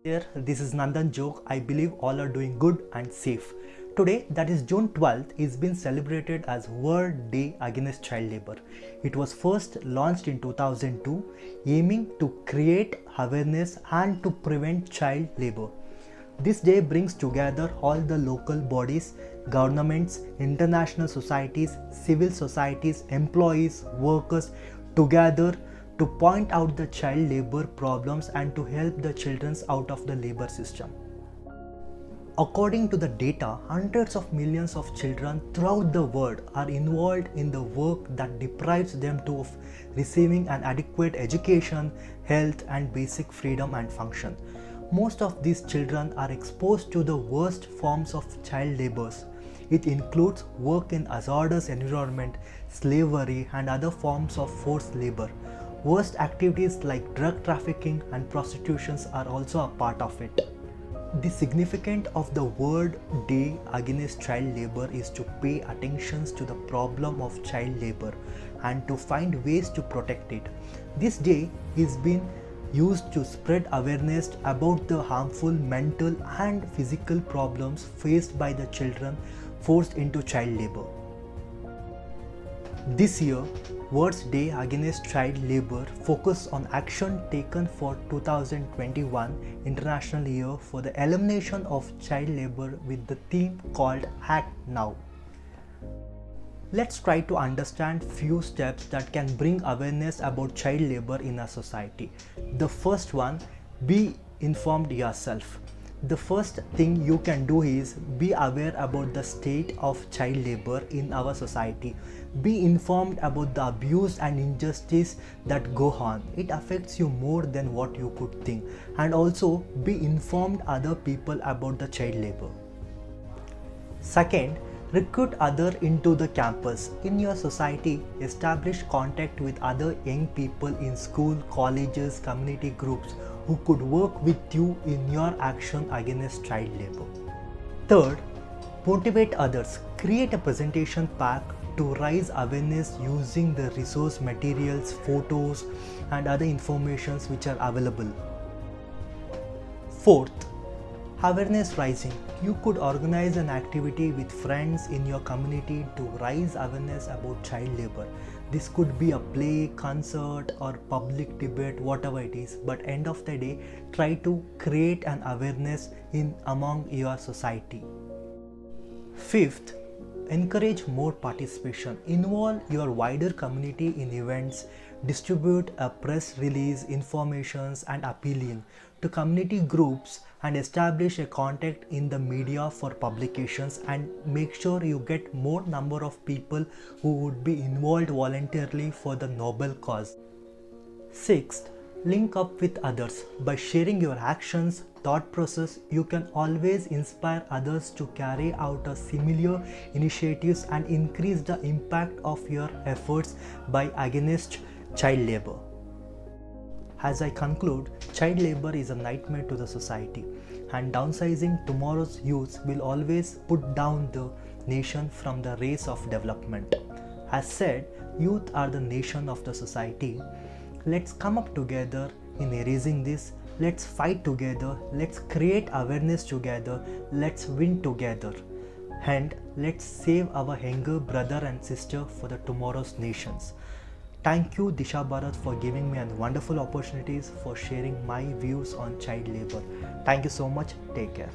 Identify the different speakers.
Speaker 1: There, this is Nandan Joke. I believe all are doing good and safe. Today, that is June 12th, is been celebrated as World Day Against Child Labor. It was first launched in 2002, aiming to create awareness and to prevent child labor. This day brings together all the local bodies, governments, international societies, civil societies, employees, workers together to point out the child labor problems and to help the children out of the labor system. According to the data, hundreds of millions of children throughout the world are involved in the work that deprives them of receiving an adequate education, health and basic freedom and function. Most of these children are exposed to the worst forms of child labor. It includes work in hazardous environment, slavery and other forms of forced labor. Worst activities like drug trafficking and prostitutions are also a part of it. The significance of the World Day Against Child Labor is to pay attention to the problem of child labor and to find ways to protect it. This day is being used to spread awareness about the harmful mental and physical problems faced by the children forced into child labor. This year, World Day Against Child Labor focus on action taken for 2021 International Year for the Elimination of Child Labor with the theme called Act Now. Let's try to understand few steps that can bring awareness about child labor in our society. The first one, be informed yourself. The first thing you can do is be aware about the state of child labor in our society. Be informed about the abuse and injustice that go on. It affects you more than what you could think. And also be informed other people about the child labor. Second, recruit others into the campus. In your society, establish contact with other young people in school, colleges, community groups who could work with you in your action against child labor. Third, motivate others. Create a presentation pack to raise awareness using the resource materials, photos and other informations which are available. Fourth, awareness raising. You could organize an activity with friends in your community to raise awareness about child labor. This could be a play, concert or public debate, whatever it is, but end of the day, try to create an awareness among your society. Fifth, encourage more participation. Involve your wider community in events. Distribute a press release, informations and appealing to community groups and establish a contact in the media for publications and make sure you get more number of people who would be involved voluntarily for the noble cause. Sixth, link up with others. By sharing your actions, thought process, you can always inspire others to carry out a similar initiatives and increase the impact of your efforts by against child labor. As I conclude, child labor is a nightmare to the society, and downsizing tomorrow's youth will always put down the nation from the race of development. As said, youth are the nation of the society. Let's come up together in erasing this. Let's fight together. Let's create awareness together. Let's win together. And let's save our younger brother and sister for the tomorrow's nations. Thank you Disha Bharat for giving me a wonderful opportunities for sharing my views on child labor. Thank you so much. Take care.